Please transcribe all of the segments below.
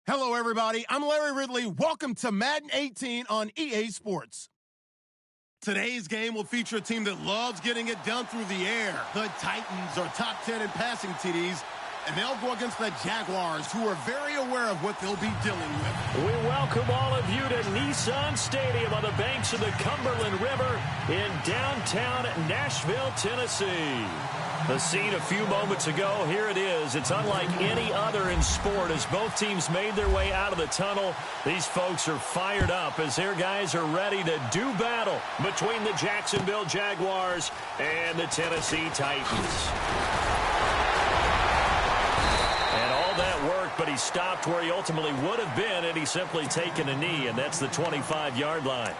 Hello, everybody. I'm Larry Ridley. Welcome to Madden 18 on EA Sports. Today's game will feature a team that loves getting it done through the air. The Titans are top 10 in passing TDs, and they'll go against the Jaguars, who are very aware of what they'll be dealing with. We welcome all of you to Nissan Stadium on the banks of the Cumberland River in downtown Nashville, Tennessee. The scene a few moments ago, here it is. It's unlike any other in sport as both teams made their way out of the tunnel. These folks are fired up as their guys are ready to do battle between the Jacksonville Jaguars and the Tennessee Titans. And all that worked, but he stopped where he ultimately would have been had he simply taken a knee, and that's the 25-yard line.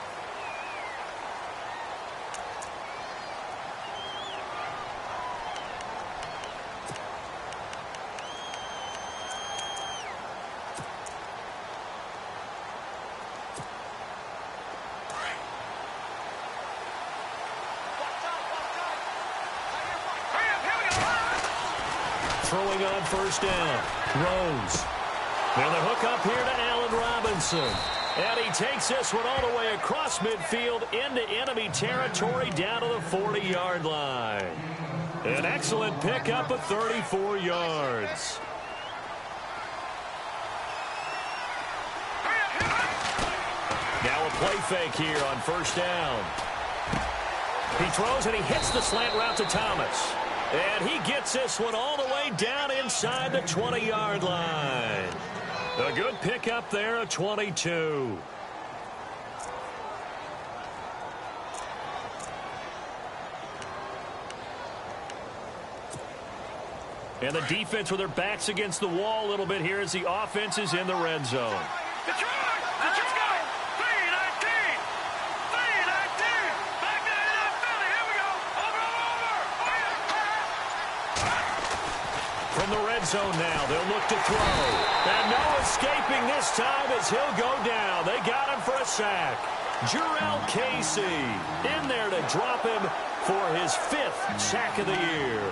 Throwing on first down. Rose. And the hook up here to Allen Robinson. And he takes this one all the way across midfield into enemy territory down to the 40-yard line. An excellent pickup of 34 yards. Now a play fake here on first down. He throws and he hits the slant route to Thomas. And he gets this one all the way down inside the 20-yard line. A good pickup there, a 22. And the defense with their backs against the wall a little bit here as the offense is in the red zone. From the red zone now, they'll look to throw. And no escaping this time as he'll go down. They got him for a sack. Jurrell Casey in there to drop him for his 5th sack of the year.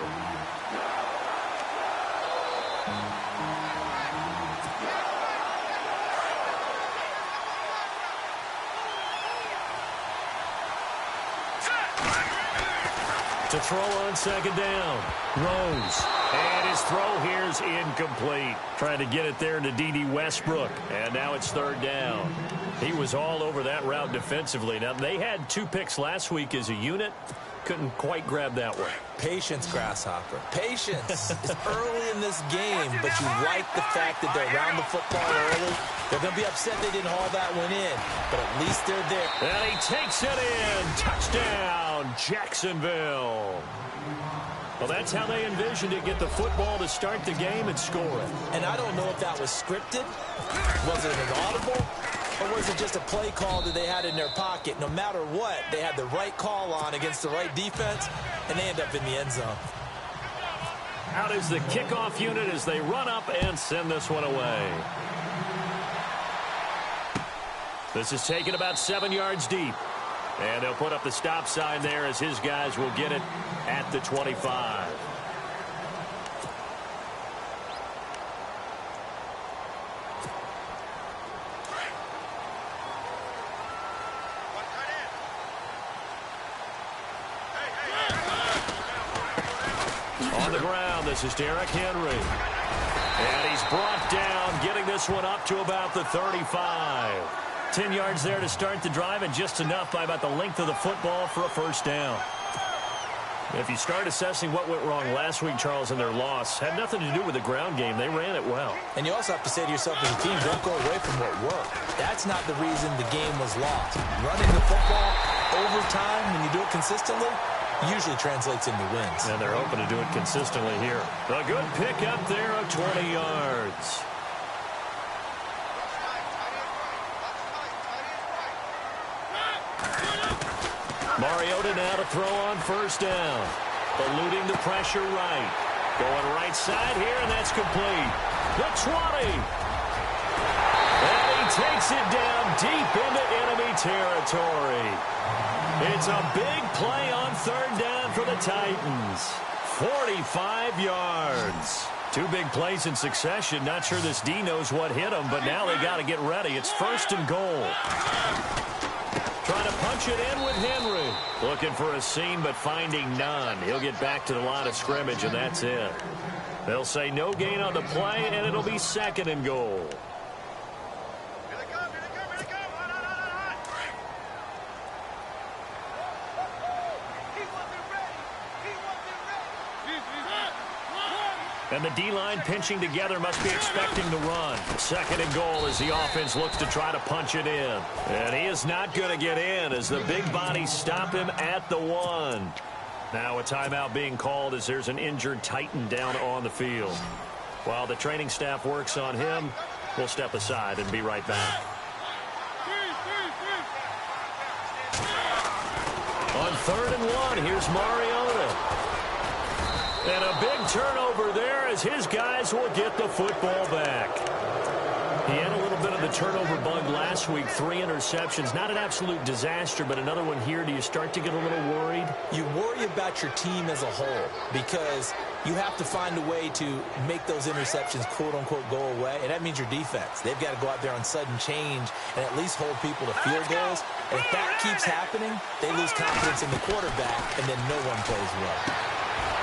To throw on second down. Rose. And his throw here is incomplete. Trying to get it there to D.D. Westbrook. And now it's third down. He was all over that route defensively. Now, they had 2 picks last week as a unit. Couldn't quite grab that one. Patience, Grasshopper. Patience. It's early in this game, but you like the fact that they're around the football early. They're going to be upset they didn't haul that one in, but at least they're there. And he takes it in. Touchdown, Jacksonville. Well, that's how they envisioned it, get the football to start the game and score it. And I don't know if that was scripted. Was it an audible? Or was it just a play call that they had in their pocket? No matter what, they had the right call on against the right defense, and they end up in the end zone. Out is the kickoff unit as they run up and send this one away. This is taken about 7 yards deep. And they'll put up the stop sign there as his guys will get it at the 25. On the ground, this is Derrick Henry. And he's brought down, getting this one up to about the 35. 10 yards there to start the drive, and just enough by about the length of the football for a first down. If you start assessing what went wrong last week, Charles, in their loss, had nothing to do with the ground game. They ran it well. And you also have to say to yourself as a team, don't go away from what worked. That's not the reason the game was lost. Running the football over time, when you do it consistently, usually translates into wins. And they're hoping to do it consistently here. A good pickup there of 20 yards. Mariota now to throw on first down. Eluding the pressure right. Going right side here, and that's complete. The 20. And he takes it down deep into enemy territory. It's a big play on third down for the Titans. 45 yards. Two big plays in succession. Not sure this D knows what hit him, but now they got to get ready. It's 1st and goal. Trying to punch it in with Henry. Looking for a seam, but finding none. He'll get back to the line of scrimmage, and that's it. They'll say no gain on the play, and it'll be 2nd and goal. And the D-line pinching together must be expecting the run. 2nd and goal as the offense looks to try to punch it in. And he is not going to get in as the big bodies stop him at the 1. Now a timeout being called as there's an injured Titan down on the field. While the training staff works on him, we'll step aside and be right back. On 3rd and 1, here's Mariota. And a big turnover there as his guys will get the football back. He had a little bit of the turnover bug last week, 3 interceptions. Not an absolute disaster, but another one here. Do you start to get a little worried? You worry about your team as a whole because you have to find a way to make those interceptions, quote-unquote, go away, and that means your defense. They've got to go out there on sudden change and at least hold people to field goals. And if that keeps happening, they lose confidence in the quarterback, and then no one plays well.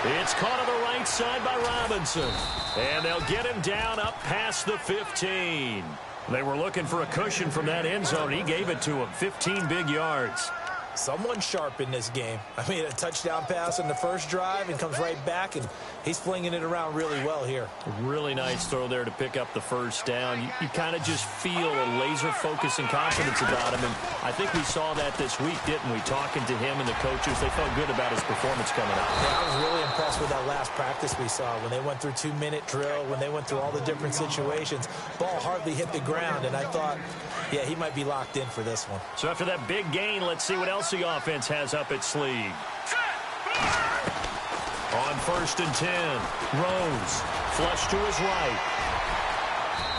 It's caught on the right side by Robinson. And they'll get him down up past the 15. They were looking for a cushion from that end zone. He gave it to him. 15 big yards. Someone sharp in this game. I mean, a touchdown pass on the first drive and comes right back, and he's flinging it around really well here. Really nice throw there to pick up the first down. You kind of just feel a laser focus and confidence about him, and I think we saw that this week, didn't we? Talking to him and the coaches, they felt good about his performance coming up. Yeah, I was really impressed with that last practice we saw when they went through 2-minute drill, when they went through all the different situations. Ball hardly hit the ground, and I thought, yeah, he might be locked in for this one. So after that big gain, let's see what else the offense has up its sleeve. On 1st and 10, Rose flush to his right.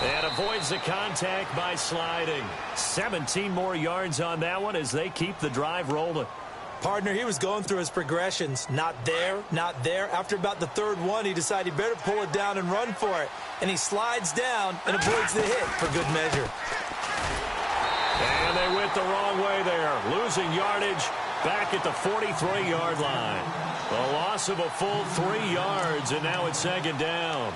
And avoids the contact by sliding. 17 more yards on that one as they keep the drive rolling. Partner, he was going through his progressions. Not there, not there. After about the 3rd one, he decided he better pull it down and run for it. And he slides down and avoids the hit for good measure. And they went the wrong way there. Losing yardage back at the 43-yard line. A loss of a full 3 yards, and now it's 2nd down.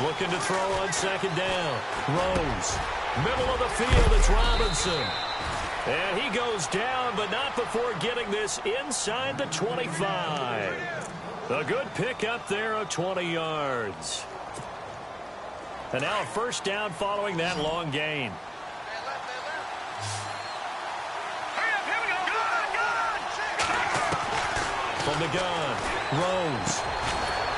Looking to throw on 2nd down. Rose. Middle of the field, it's Robinson. And he goes down, but not before getting this inside the 25. A good pickup there of 20 yards. And now a 1st down following that long gain. From the gun, Rose.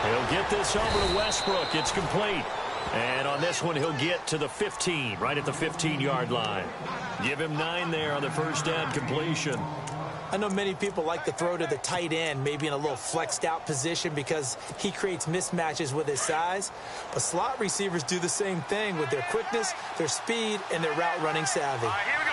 He'll get this over to Westbrook. It's complete. And on this one, he'll get to the 15, right at the 15-yard line. Give him 9 there on the 1st down completion. I know many people like to throw to the tight end, maybe in a little flexed out position because he creates mismatches with his size. But slot receivers do the same thing with their quickness, their speed, and their route running savvy. All right, here we go.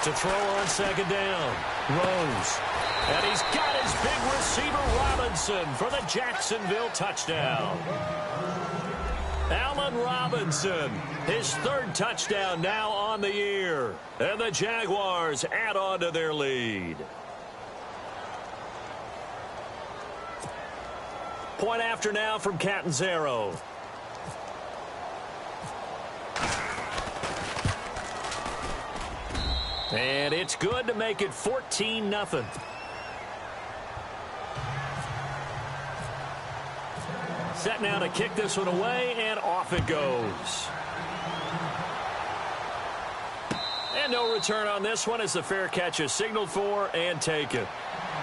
To throw on 2nd down, Rose. And he's got his big receiver, Robinson, for the Jacksonville touchdown. Allen Robinson, his 3rd touchdown now on the year. And the Jaguars add on to their lead. Point after now from Catanzaro. And it's good to make it 14-0. Set now to kick this one away, and off it goes. And no return on this one as the fair catch is signaled for and taken.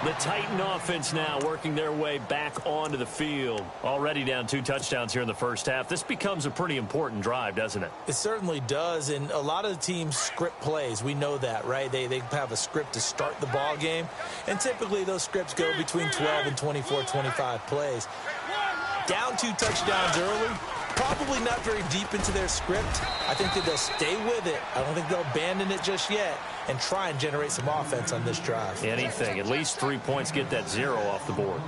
The Titan offense now working their way back onto the field. Already down 2 touchdowns here in the 1st half. This becomes a pretty important drive, doesn't it? It certainly does, and a lot of the teams script plays. We know that, right? They have a script to start the ball game, and typically those scripts go between 12 and 24, 25 plays. Down 2 touchdowns early. Probably not very deep into their script. I think that they'll stay with it. I don't think they'll abandon it just yet and try and generate some offense on this drive. Anything. At least 3 points, get that 0 off the board.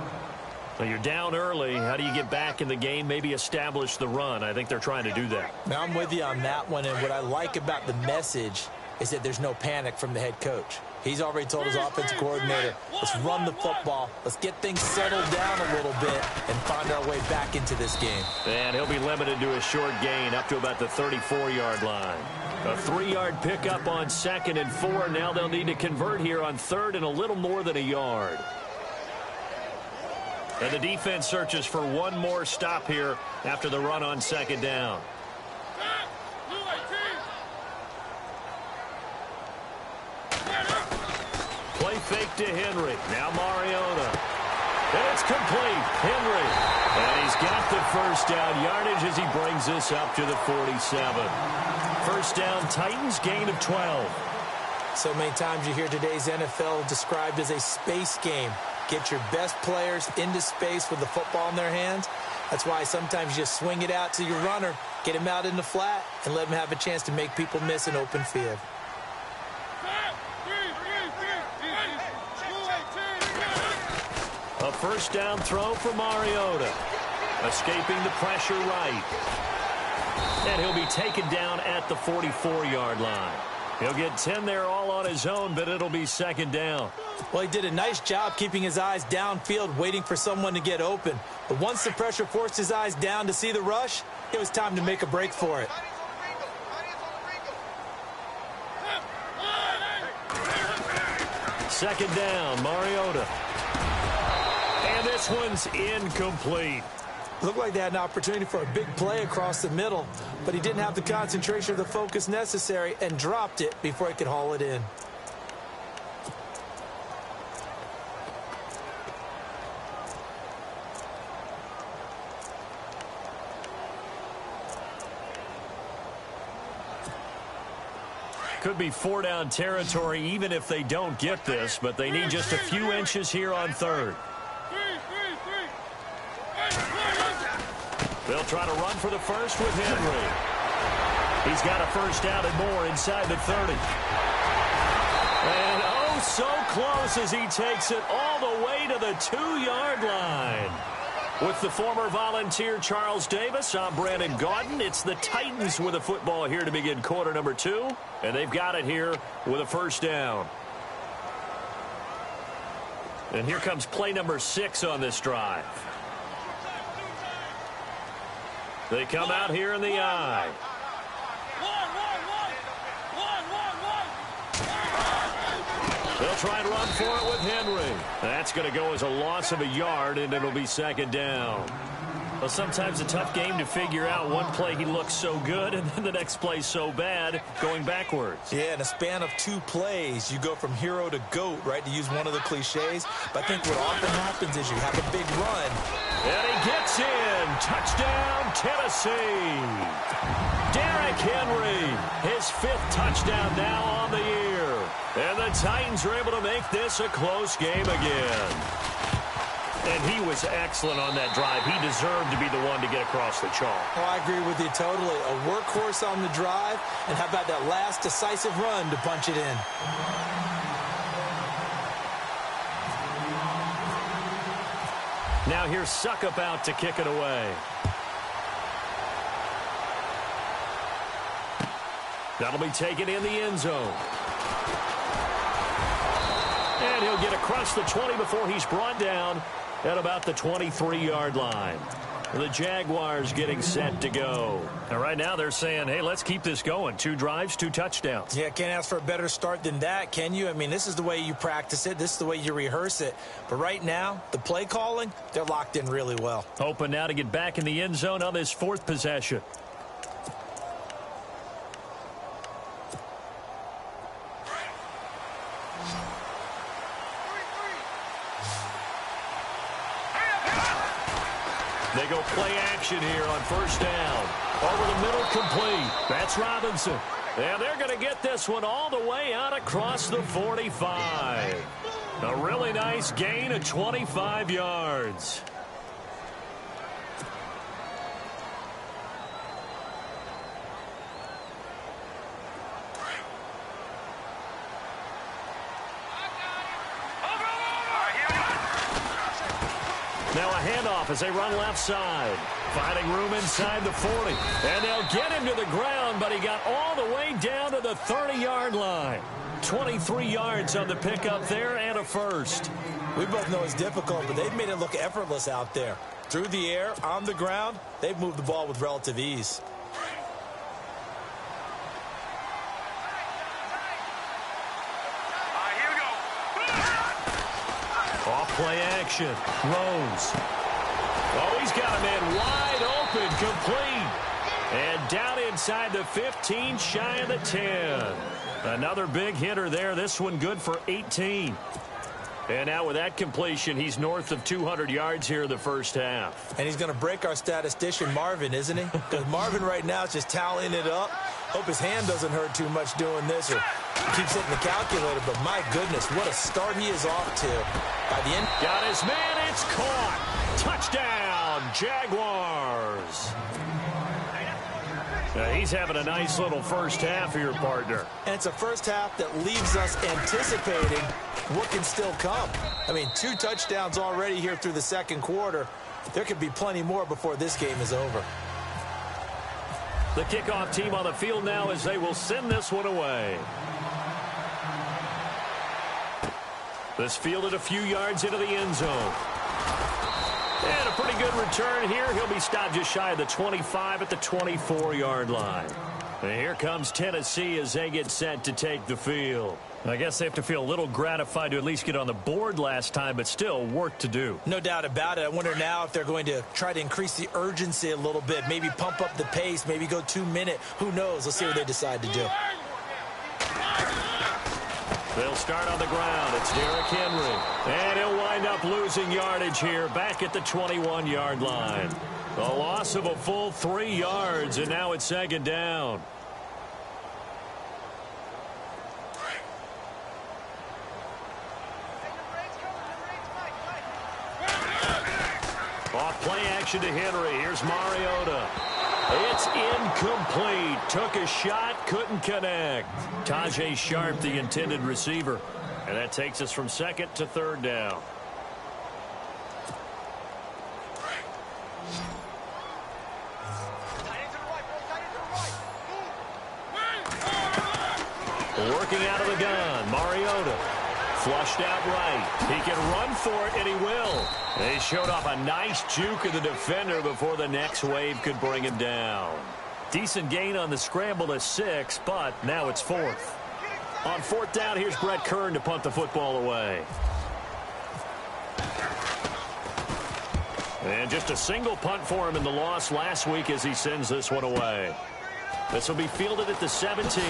Well, you're down early. How do you get back in the game, maybe establish the run? I think they're trying to do that. Now, I'm with you on that one, and what I like about the message is that there's no panic from the head coach. He's already told his offensive coordinator, let's run the football, let's get things settled down a little bit and find our way back into this game. And he'll be limited to a short gain up to about the 34-yard line. A 3-yard pickup on 2nd and 4. Now they'll need to convert here on 3rd and a little more than a yard. And the defense searches for one more stop here after the run on 2nd down. Play fake to Henry. Now Mariota. And it's complete. Henry. And he's got the first down yardage as he brings this up to the 47. First down, Titans, gain of 12. So many times you hear today's NFL described as a space game. Get your best players into space with the football in their hands. That's why sometimes you just swing it out to your runner, get him out in the flat, and let him have a chance to make people miss an open field. A first down throw for Mariota. Escaping the pressure right. And he'll be taken down at the 44-yard line. He'll get 10 there all on his own, but it'll be 2nd down. Well, he did a nice job keeping his eyes downfield, waiting for someone to get open. But once the pressure forced his eyes down to see the rush, it was time to make a break for it. Second down, Mariota. And this one's incomplete. Looked like they had an opportunity for a big play across the middle, but he didn't have the concentration or the focus necessary and dropped it before he could haul it in. Could be 4-down territory even if they don't get this, but they need just a few inches here on 3rd. They'll try to run for the first with Henry. He's got a first down and more inside the 30. And oh, so close as he takes it all the way to the 2-yard line. With the former Volunteer Charles Davis, I'm Brandon Gaudin. It's the Titans with a football here to begin quarter number 2. And they've got it here with a first down. And here comes play number 6 on this drive. They come out here in the I. They'll try and run for it with Henry. That's going to go as a loss of a yard, and it'll be 2nd down. Well, sometimes a tough game to figure out. One play he looks so good, and then the next play so bad, going backwards. Yeah, in a span of 2 plays, you go from hero to GOAT, right, to use one of the cliches. But I think what often happens is you have a big run. And he gets in. Touchdown, Tennessee. Derrick Henry, his 5th touchdown now on the year. And the Titans are able to make this a close game again. And he was excellent on that drive. He deserved to be the one to get across the chalk. Oh, I agree with you totally. A workhorse on the drive, and how about that last decisive run to punch it in? Now here's Suckup out to kick it away. That'll be taken in the end zone. And he'll get across the 20 before he's brought down at about the 23-yard line. The Jaguars getting set to go. And right now they're saying, hey, let's keep this going. 2 drives, 2 touchdowns. Yeah, can't ask for a better start than that, can you? I mean, this is the way you practice it. This is the way you rehearse it. But right now, the play calling, they're locked in really well. Hoping now to get back in the end zone on this 4th possession. They go play action here on first down. Over the middle, complete. That's Robinson. And they're going to get this one all the way out across the 45. A really nice gain of 25 yards. Now a handoff as they run left side. Finding room inside the 40. And they'll get him to the ground, but he got all the way down to the 30-yard line. 23 yards on the pickup there and a first. We both know it's difficult, but they've made it look effortless out there. Through the air, on the ground, they've moved the ball with relative ease. Here we go. Off play action. Rose. Oh, he's got a man wide open, complete. And down inside the 15, shy of the 10. Another big hitter there. This one good for 18. And now with that completion, he's north of 200 yards here in the first half. And he's going to break our statistician, Marvin, isn't he? Because Marvin right now is just tallying it up. Hope his hand doesn't hurt too much doing this or keeps hitting the calculator. But my goodness, what a start he is off to. By the end. Got his man. It's caught. Touchdown, Jaguars. He's having a nice little first half here, partner. And it's a first half that leaves us anticipating what can still come. I mean, 2 touchdowns already here through the second quarter. There could be plenty more before this game is over. The kickoff team on the field now as they will send this one away. This fielded a few yards into the end zone. And a pretty good return here. He'll be stopped just shy of the 25 at the 24-yard line. And here comes Tennessee as they get set to take the field. I guess they have to feel a little gratified to at least get on the board last time, but still work to do. No doubt about it. I wonder now if they're going to try to increase the urgency a little bit, maybe pump up the pace, maybe go 2-minute. Who knows? Let's see what they decide to do. They'll start on the ground. It's Derrick Henry. And he'll wind up losing yardage here back at the 21-yard line. A loss of a full 3 yards, and now it's second down. Off play action to Henry. Here's Mariota. It's incomplete. Took a shot, couldn't connect. Tajay Sharp, the intended receiver. And that takes us from second to third down. Working out of the gun, Mariota. Flushed out right. He can run for it, and he will. They showed off a nice juke of the defender before the next wave could bring him down. Decent gain on the scramble to 6, but now it's 4th. On 4th down, here's Brett Kern to punt the football away. And just a single punt for him in the loss last week as he sends this one away. This will be fielded at the 17.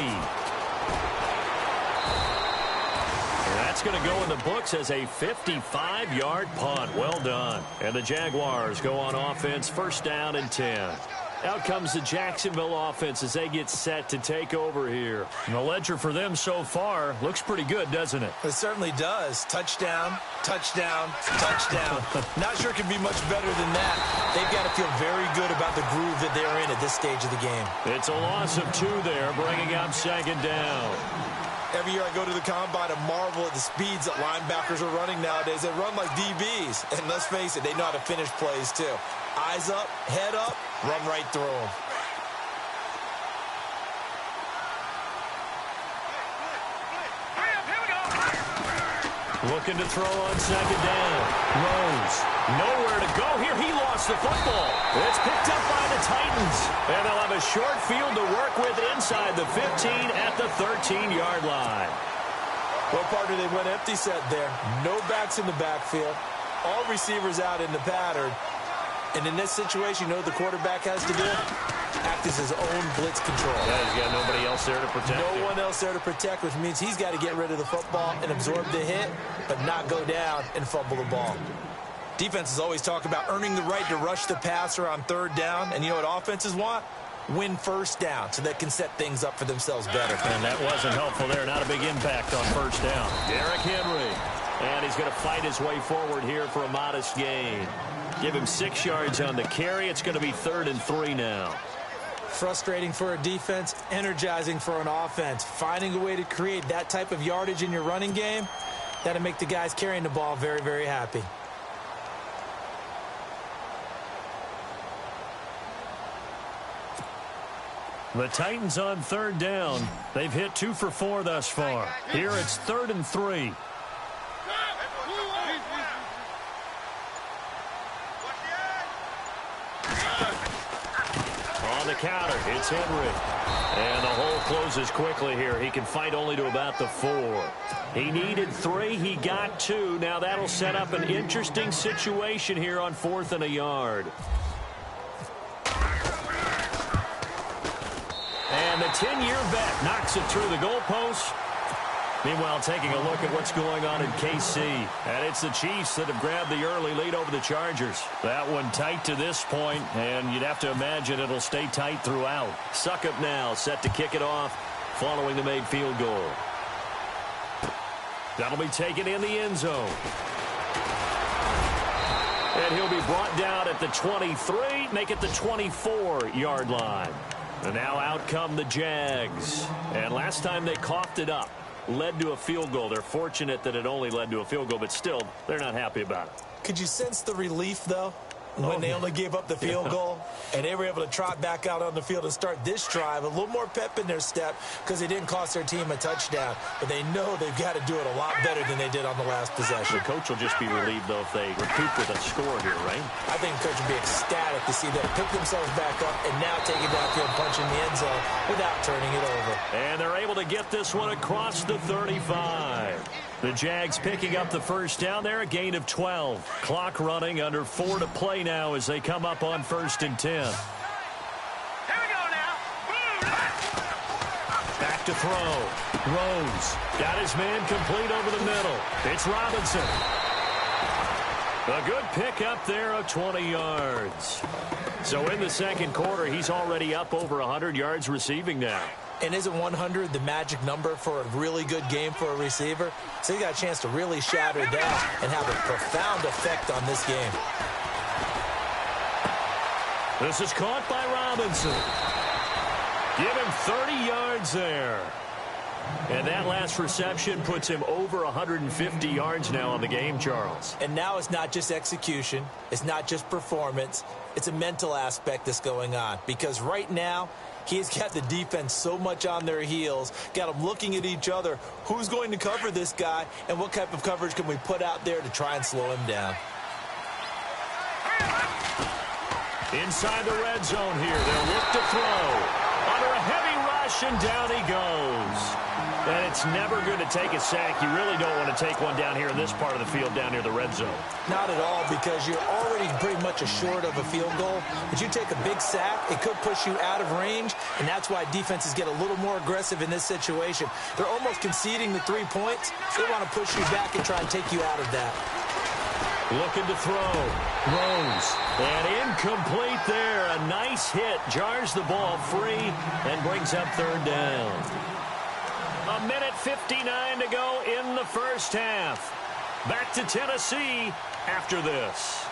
That's going to go in the books as a 55-yard punt. Well done. And the Jaguars go on offense, first down and 10. Out comes the Jacksonville offense as they get set to take over here. And the ledger for them so far looks pretty good, doesn't it? It certainly does. Touchdown, touchdown, touchdown. Not sure it can be much better than that. They've got to feel very good about the groove that they're in at this stage of the game. It's a loss of 2 there, bringing up second down. Every year I go to the combine and marvel at the speeds that linebackers are running nowadays. They run like DBs. And let's face it, they know how to finish plays too. Eyes up, head up, run right through them. Looking to throw on second down. Rose. Nowhere to go here. He lost the football. It's picked up by the Titans. And they'll have a short field to work with inside the 15 at the 13-yard line. Well, partner, they went empty set there. No backs in the backfield. All receivers out in the pattern. And in this situation, you know what the quarterback has to do? Act as his own blitz control. Yeah, he's got nobody else there to protect him. No one else there to protect, which means he's got to get rid of the football and absorb the hit, but not go down and fumble the ball. Defenses always talk about earning the right to rush the passer on third down, and you know what offenses want? Win first down so they can set things up for themselves better. And that wasn't helpful there. Not a big impact on first down. Derrick Henry. And he's going to fight his way forward here for a modest gain. Give him 6 yards on the carry. It's going to be 3rd and 3 now. Frustrating for a defense, energizing for an offense. Finding a way to create that type of yardage in your running game, that'll make the guys carrying the ball very, very happy. The Titans on third down. They've hit 2 for 4 thus far. Here it's 3rd and 3. On the counter, it's Henry. And the hole closes quickly here. He can fight only to about the 4. He needed 3. He got 2. Now that'll set up an interesting situation here on 4th and a yard. And the 10-year vet knocks it through the goalpost. Meanwhile, taking a look at what's going on in KC. And it's the Chiefs that have grabbed the early lead over the Chargers. That one tight to this point, and you'd have to imagine it'll stay tight throughout. Suckup now set to kick it off following the made field goal. That'll be taken in the end zone. And he'll be brought down at the 23, make it the 24-yard line. And now out come the Jags. And last time they coughed it up, led to a field goal. They're fortunate that it only led to a field goal, but still, they're not happy about it. Could you sense the relief, though, when they only gave up the field goal and they were able to trot back out on the field and start this drive? A little more pep in their step because they didn't cost their team a touchdown, but they know they've got to do it a lot better than they did on the last possession. The coach will just be relieved, though, if they recoup with a score here, right? I think the coach will be ecstatic to see them pick themselves back up and now take it downfield, punch in the end zone without turning it over. And they're able to get this one across the 35. The Jags picking up the first down there, a gain of 12. Clock running, under 4 to play now as they come up on 1st and 10. Here we go now. Back to throw. Rose got his man complete over the middle. It's Robinson. A good pick up there of 20 yards. So in the second quarter, he's already up over 100 yards receiving now. And isn't 100 the magic number for a really good game for a receiver? So he got a chance to really shatter that and have a profound effect on this game. This is caught by Robinson. Give him 30 yards there. And that last reception puts him over 150 yards now on the game, Charles. And now it's not just execution. It's not just performance. It's a mental aspect that's going on. Because right now, he's got the defense so much on their heels, got them looking at each other. Who's going to cover this guy, and what type of coverage can we put out there to try and slow him down? Inside the red zone here, they'll look to throw. Under a heavy rush, and down he goes. And it's never going to take a sack. You really don't want to take one down here in this part of the field, down near the red zone. Not at all, because you're already pretty much assured of a field goal. But you take a big sack, it could push you out of range, and that's why defenses get a little more aggressive in this situation. They're almost conceding the 3 points. They want to push you back and try and take you out of that. Looking to throw. Rose. And incomplete there. A nice hit. Jars the ball free and brings up 3rd down. 1:59 to go in the first half. Back to Tennessee after this.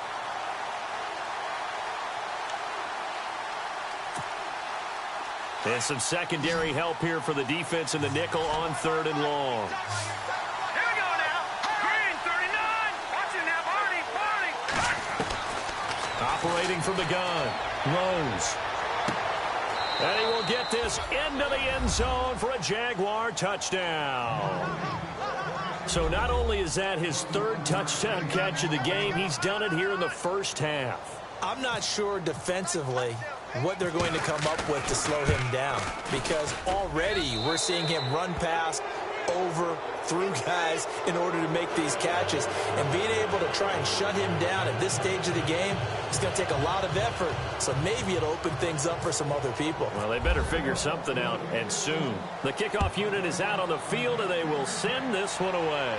And some secondary help here for the defense in the nickel on 3rd and long. Here we go now. Green, 39. Watch it now, Barney. Operating from the gun. Rose. And he will get this into the end zone for a Jaguar touchdown. So not only is that his 3rd touchdown catch of the game, he's done it here in the first half. I'm not sure defensively what they're going to come up with to slow him down, because already we're seeing him run past, over, through guys in order to make these catches. And being able to try and shut him down at this stage of the game, it's going to take a lot of effort. So maybe it'll open things up for some other people. Well, they better figure something out, and soon. The kickoff unit is out on the field, and they will send this one away.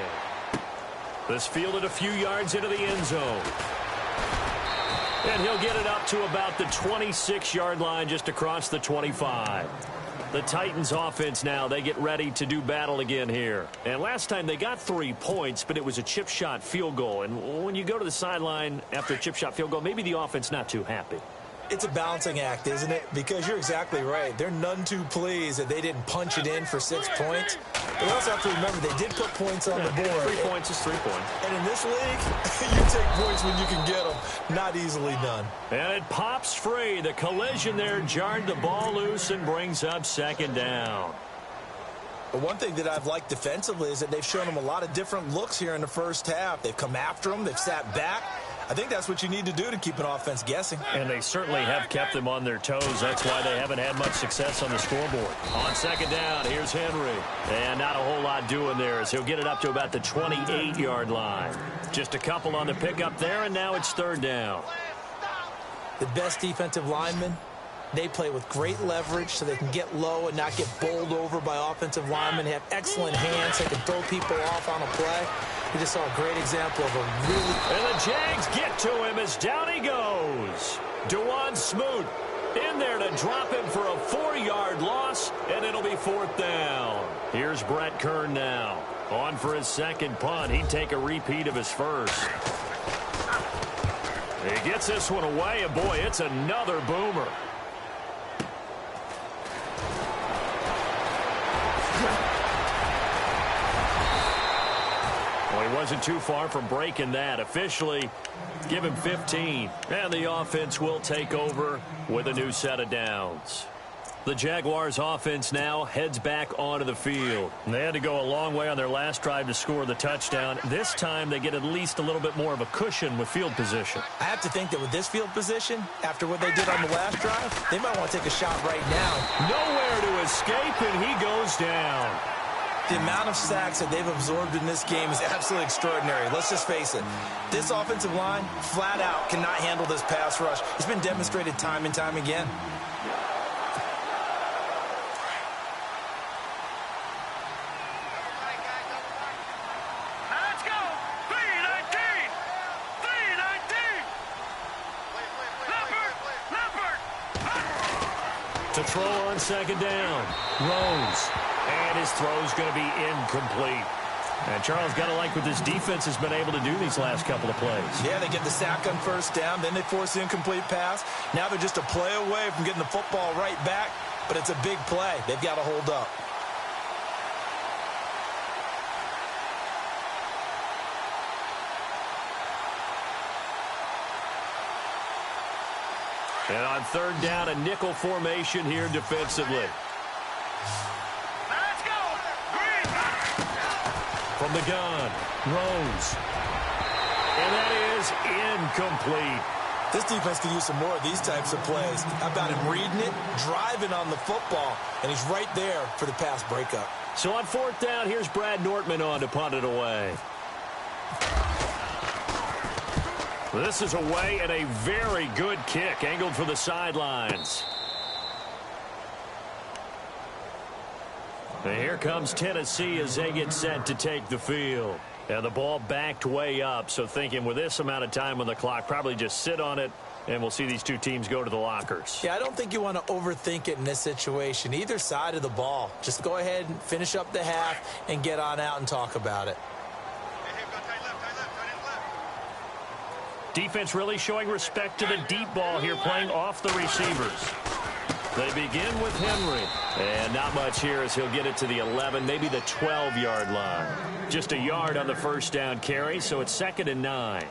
This fielded a few yards into the end zone. And he'll get it up to about the 26-yard line, just across the 25. The Titans offense now, they get ready to do battle again here. And last time they got 3 points, but it was a chip shot field goal. And when you go to the sideline after a chip shot field goal, maybe the offense not too happy. It's a balancing act, isn't it? Because you're exactly right. They're none too pleased that they didn't punch it in for 6 points. But we also have to remember they did put points on the board. 3 points is 3 points. And in this league, you take points when you can get them. Not easily done. And it pops free. The collision there jarred the ball loose and brings up second down. But one thing that I've liked defensively is that they've shown them a lot of different looks here in the first half. They've come after them. They've sat back. I think that's what you need to do to keep an offense guessing. And they certainly have kept them on their toes. That's why they haven't had much success on the scoreboard. On second down, here's Henry. And not a whole lot doing there as he'll get it up to about the 28-yard line. Just a couple on the pickup there, and now it's third down. The best defensive linemen, they play with great leverage so they can get low and not get bowled over by offensive linemen. They have excellent hands. They can throw people off on a play. We just saw a great example of a really... And the Jags get to him as down he goes. Dewan Smoot in there to drop him for a 4-yard loss, and it'll be fourth down. Here's Brett Kern now. On for his second punt. He'd take a repeat of his first. He gets this one away, and boy, it's another boomer. Well, he wasn't too far from breaking that. Officially, give him 15. And the offense will take over with a new set of downs. The Jaguars offense now heads back onto the field. They had to go a long way on their last drive to score the touchdown. This time they get at least a little bit more of a cushion with field position. I have to think that with this field position, after what they did on the last drive, they might want to take a shot right now. Nowhere to escape, and he goes down. The amount of sacks that they've absorbed in this game is absolutely extraordinary. Let's just face it. This offensive line, flat out, cannot handle this pass rush. It's been demonstrated time and time again. Let's go! 319! 319! Leopard! To throw on second down. Rose. And his throw's going to be incomplete. And Charles, got to like what this defense has been able to do these last couple of plays. Yeah, they get the sack on first down, then they force the incomplete pass. Now they're just a play away from getting the football right back, but it's a big play. They've got to hold up. And on third down, a nickel formation here defensively. Let's go! Green! From the gun, Rose. And that is incomplete. This defense could use some more of these types of plays. How about him reading it, driving on the football, and he's right there for the pass breakup. So on fourth down, here's Brad Nortman on to punt it away. This is away and a very good kick, angled for the sidelines. And here comes Tennessee as they get set to take the field. And the ball backed way up, so thinking with this amount of time on the clock, probably just sit on it, and we'll see these two teams go to the lockers. Yeah, I don't think you want to overthink it in this situation. Either side of the ball. Just go ahead and finish up the half and get on out and talk about it. Defense really showing respect to the deep ball here, playing off the receivers. They begin with Henry. And not much here as he'll get it to the 11, maybe the 12-yard line. Just a yard on the first down carry, so it's 2nd and 9.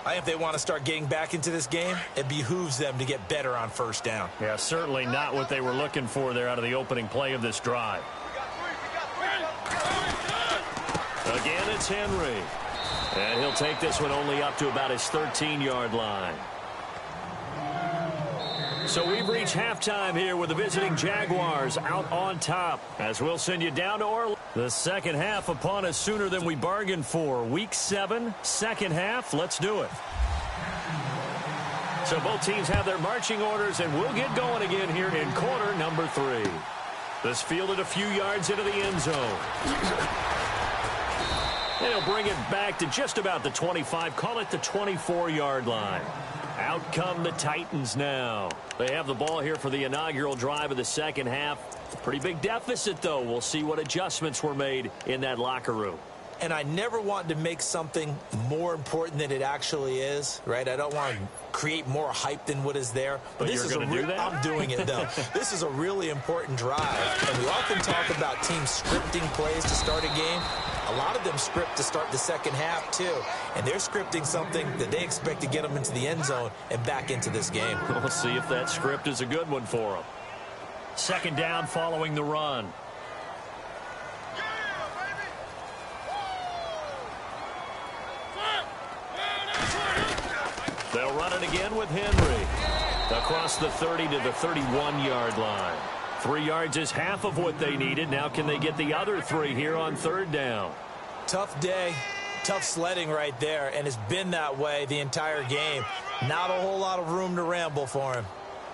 I think if they want to start getting back into this game, it behooves them to get better on first down. Yeah, certainly not what they were looking for there out of the opening play of this drive. Again, it's Henry. And he'll take this one only up to about his 13-yard line. So we've reached halftime here with the visiting Jaguars out on top. As we'll send you down to Orlando. The second half upon us sooner than we bargained for. Week 7, second half. Let's do it. So both teams have their marching orders, and we'll get going again here in quarter number 3. This fielded a few yards into the end zone. They'll bring it back to just about the 25, call it the 24-yard line. Out come the Titans now. They have the ball here for the inaugural drive of the second half. Pretty big deficit, though. We'll see what adjustments were made in that locker room. and I never want to make something more important than it actually is, right? I don't want to create more hype than what is there. But this you're is going to do that? I'm doing it, though. This is a really important drive, and we often talk about teams scripting plays to start a game. A lot of them script to start the second half, too, and they're scripting something that they expect to get them into the end zone and back into this game. We'll see if that script is a good one for them. Second down following the run. They'll run it again with Henry. Across the 30 to the 31-yard line. 3 yards is half of what they needed. Now can they get the other 3 here on third down? Tough day, tough sledding right there, and it's been that way the entire game. Not a whole lot of room to ramble for him.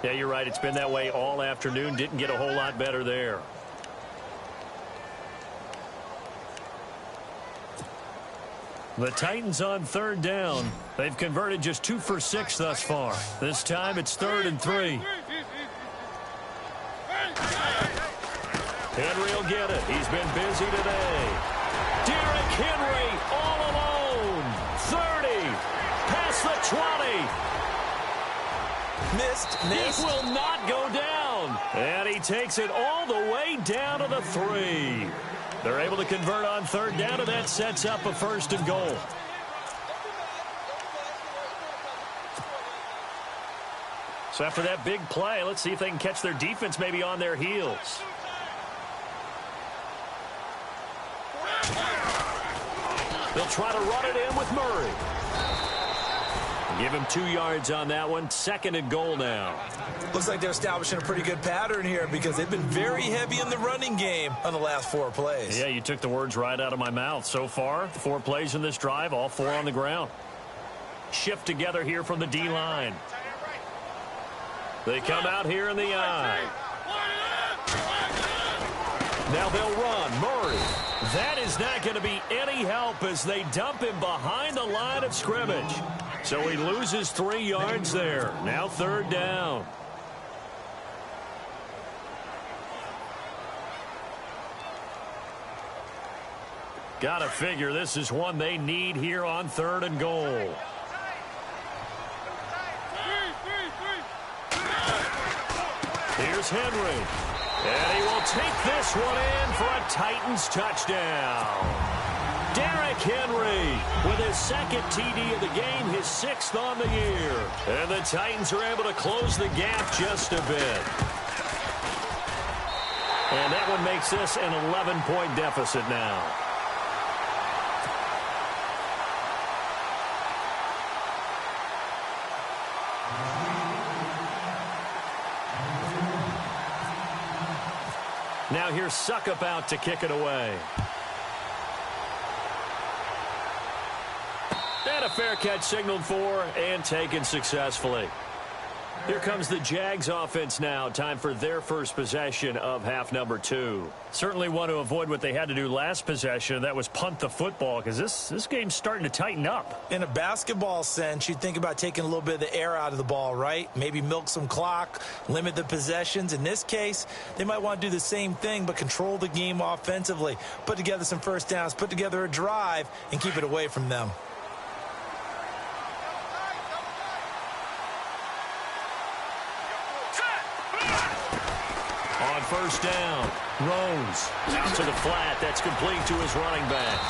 Yeah, you're right. It's been that way all afternoon. Didn't get a whole lot better there. The Titans on third down. They've converted just 2 for 6 thus far. This time it's 3rd and 3. Henry will get it. He's been busy today. Derrick Henry all alone. 30. Past the 20. Missed. This will not go down. And he takes it all the way down to the 3. They're able to convert on third down, and that sets up a 1st and goal. So after that big play, let's see if they can catch their defense maybe on their heels. They'll try to run it in with Murray. Give him 2 yards on that one. 2nd and goal now. Looks like they're establishing a pretty good pattern here because they've been very heavy in the running game on the last 4 plays. Yeah, you took the words right out of my mouth. So far, 4 plays in this drive, all 4 on the ground. Shift together here from the D-line. They come out here in the eye. Now they'll run. Murray. That is not going to be any help as they dump him behind the line of scrimmage. So he loses 3 yards there. Now third down. Gotta figure this is one they need here on 3rd and goal. Here's Henry. And he will take this one in for a Titans touchdown. Derrick Henry with his 2nd TD of the game, his 6th on the year. And the Titans are able to close the gap just a bit. And that one makes this an 11-point deficit now. Now here's Suckup out to kick it away. And a fair catch signaled for and taken successfully. Here comes the Jags offense now. Time for their first possession of half number 2. Certainly want to avoid what they had to do last possession. That was punt the football because this game's starting to tighten up. In a basketball sense, you think about taking a little bit of the air out of the ball, right? Maybe milk some clock, limit the possessions. In this case, they might want to do the same thing but control the game offensively. Put together some first downs, put together a drive, and keep it away from them. On first down, Rose out to the flat. That's complete to his running back.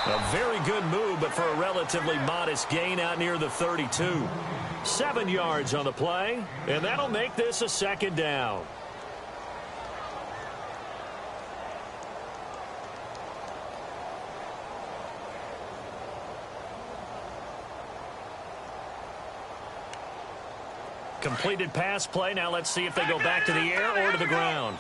A very good move, but for a relatively modest gain out near the 32. 7 yards on the play, and that'll make this a 2nd down. Completed pass play. Now let's see if they go back to the air or to the ground.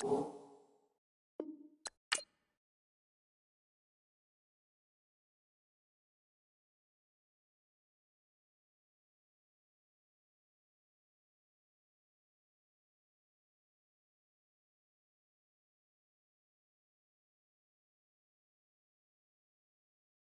you.